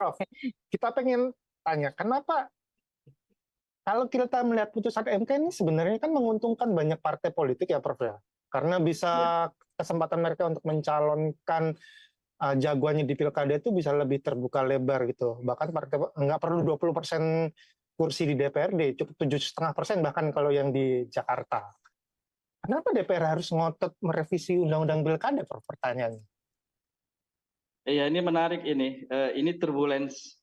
Prof, kita pengen tanya, kenapa kalau kita melihat putusan MK ini sebenarnya kan menguntungkan banyak partai politik ya, Prof ya? Karena bisa Ya. kesempatan mereka untuk mencalonkan jagoannya di pilkada itu bisa lebih terbuka lebar gitu. Bahkan partai nggak perlu 20% kursi di DPRD, cukup 7,5% bahkan kalau yang di Jakarta. Kenapa DPR harus ngotot merevisi undang-undang pilkada, Prof? Pertanyaannya. Iya, ini menarik ini. Ini turbulence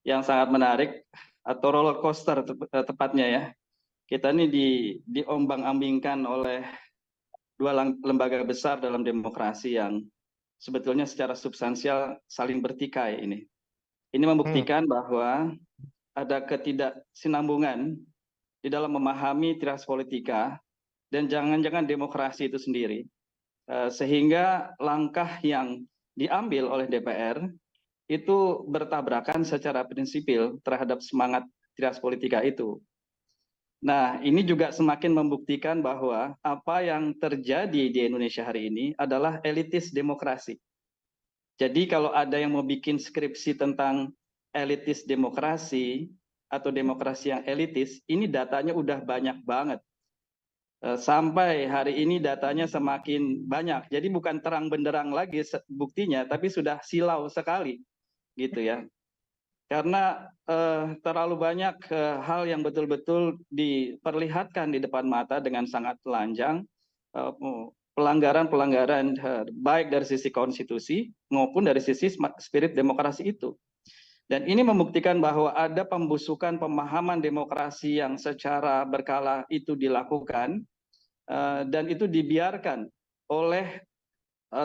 yang sangat menarik atau roller coaster tepatnya ya. Kita ini diombang-ambingkan oleh dua lembaga besar dalam demokrasi yang sebetulnya secara substansial saling bertikai ini. Ini Hmm. membuktikan bahwa ada ketidaksinambungan di dalam memahami trias politika dan jangan-jangan demokrasi itu sendiri. Sehingga langkah yang diambil oleh DPR itu bertabrakan secara prinsipil terhadap semangat trias politika itu. Nah, ini juga semakin membuktikan bahwa apa yang terjadi di Indonesia hari ini adalah elitis demokrasi. Jadi kalau ada yang mau bikin skripsi tentang elitis demokrasi atau demokrasi yang elitis, ini datanya udah banyak banget. Sampai hari ini datanya semakin banyak. Jadi bukan terang benderang lagi buktinya, tapi sudah silau sekali, gitu ya. Karena terlalu banyak hal yang betul-betul diperlihatkan di depan mata dengan sangat telanjang, pelanggaran-pelanggaran baik dari sisi konstitusi maupun dari sisi spirit demokrasi itu. Dan ini membuktikan bahwa ada pembusukan pemahaman demokrasi yang secara berkala itu dilakukan dan itu dibiarkan oleh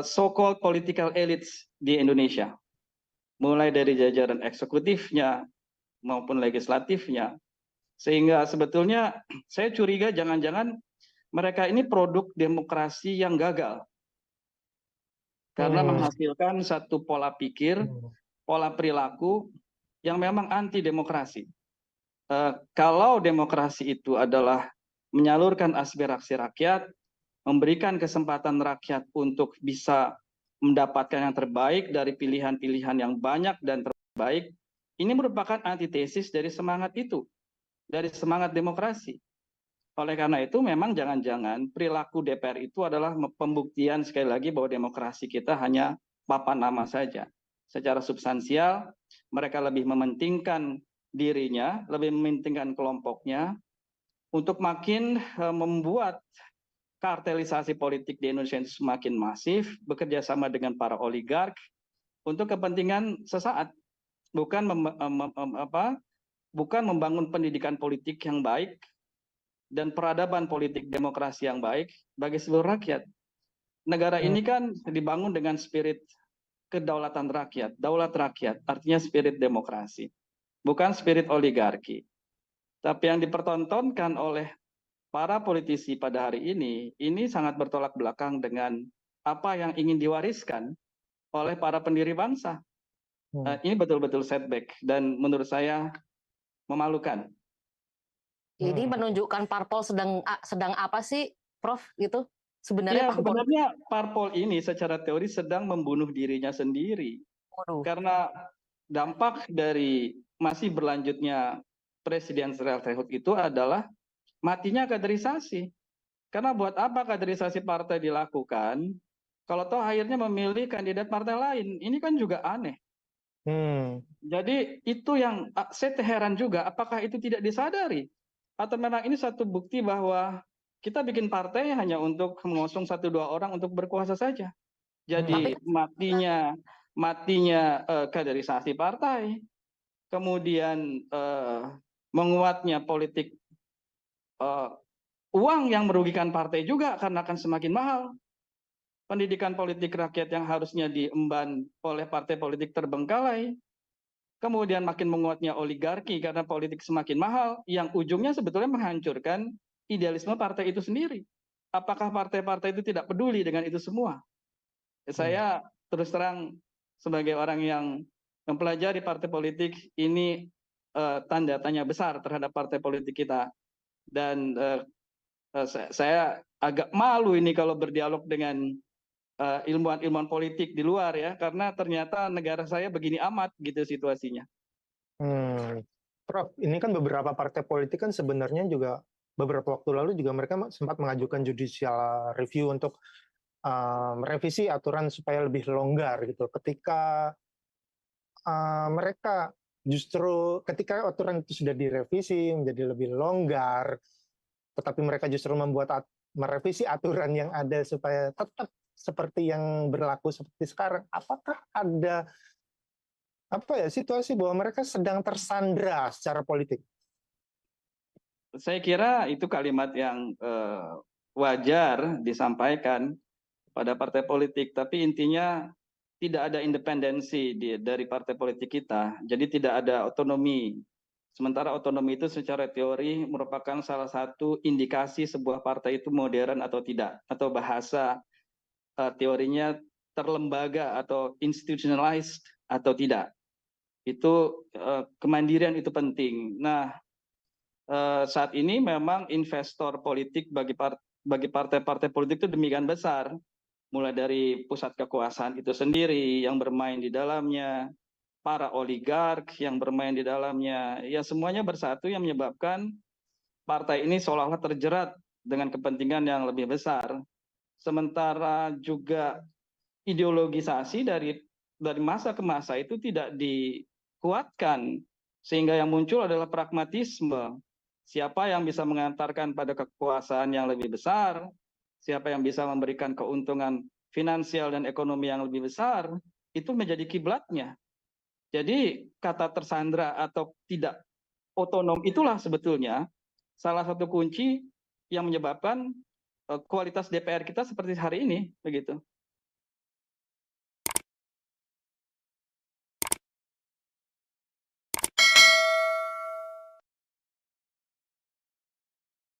so-called political elites di Indonesia. Mulai dari jajaran eksekutifnya maupun legislatifnya. Sehingga sebetulnya saya curiga jangan-jangan mereka ini produk demokrasi yang gagal. Karena menghasilkan satu pola pikir, pola perilaku yang memang anti demokrasi. Kalau demokrasi itu adalah menyalurkan aspirasi rakyat, memberikan kesempatan rakyat untuk bisa mendapatkan yang terbaik dari pilihan-pilihan yang banyak dan terbaik, ini merupakan antitesis dari semangat itu, dari semangat demokrasi. Oleh karena itu memang jangan-jangan perilaku DPR itu adalah pembuktian sekali lagi bahwa demokrasi kita hanya papan nama saja. Secara substansial, mereka lebih mementingkan dirinya, lebih mementingkan kelompoknya, untuk makin membuat kartelisasi politik di Indonesia semakin masif, bekerja sama dengan para oligark untuk kepentingan sesaat, bukan bukan membangun pendidikan politik yang baik dan peradaban politik demokrasi yang baik bagi seluruh rakyat. Negara ini kan dibangun dengan spirit kedaulatan rakyat, daulat rakyat, artinya spirit demokrasi, bukan spirit oligarki. Tapi yang dipertontonkan oleh para politisi pada hari ini sangat bertolak belakang dengan apa yang ingin diwariskan oleh para pendiri bangsa. Ini betul-betul setback dan menurut saya memalukan. Ini menunjukkan parpol sedang apa sih, Prof? Gitu sebenarnya Ya, sebenarnya parpol ini secara teori sedang membunuh dirinya sendiri. Karena dampak dari masih berlanjutnya presidensial threshold itu adalah matinya kaderisasi. Karena buat apa kaderisasi partai dilakukan kalau toh akhirnya memilih kandidat partai lain? Ini kan juga aneh. Jadi itu yang saya heran juga, apakah itu tidak disadari? Atau memang ini satu bukti bahwa kita bikin partai hanya untuk mengusung 1-2 orang untuk berkuasa saja. Jadi matinya kaderisasi partai, kemudian menguatnya politik uang yang merugikan partai juga karena akan semakin mahal. Pendidikan politik rakyat yang harusnya diemban oleh partai politik terbengkalai. Kemudian makin menguatnya oligarki karena politik semakin mahal, yang ujungnya sebetulnya menghancurkan idealisme partai itu sendiri. Apakah partai-partai itu tidak peduli dengan itu semua? Saya terus terang sebagai orang yang mempelajari partai politik, ini tanda tanya besar terhadap partai politik kita. Dan saya agak malu ini kalau berdialog dengan ilmuwan-ilmuwan politik di luar ya, karena ternyata negara saya begini amat gitu situasinya. Prof, ini kan beberapa partai politik kan sebenarnya juga beberapa waktu lalu juga mereka sempat mengajukan judicial review untuk merevisi aturan supaya lebih longgar gitu. Ketika mereka justru ketika aturan itu sudah direvisi menjadi lebih longgar, tetapi mereka justru merevisi aturan yang ada supaya tetap seperti yang berlaku seperti sekarang. Apakah ada situasi bahwa mereka sedang tersandra secara politik? Saya kira itu kalimat yang wajar disampaikan pada partai politik, tapi intinya tidak ada independensi dari partai politik kita, jadi tidak ada otonomi. Sementara otonomi itu secara teori merupakan salah satu indikasi sebuah partai itu modern atau tidak, atau bahasa teorinya terlembaga atau institutionalized atau tidak. Itu kemandirian itu penting. Nah, saat ini memang investor politik bagi partai-partai politik itu demikian besar, mulai dari pusat kekuasaan itu sendiri yang bermain di dalamnya, para oligark yang bermain di dalamnya, ya semuanya bersatu yang menyebabkan partai ini seolah-olah terjerat dengan kepentingan yang lebih besar. Sementara juga ideologisasi dari masa ke masa itu tidak dikuatkan, sehingga yang muncul adalah pragmatisme. Siapa yang bisa mengantarkan pada kekuasaan yang lebih besar, siapa yang bisa memberikan keuntungan finansial dan ekonomi yang lebih besar, itu menjadi kiblatnya. Jadi kata tersandra atau tidak otonom itulah sebetulnya salah satu kunci yang menyebabkan kualitas DPR kita seperti hari ini, begitu.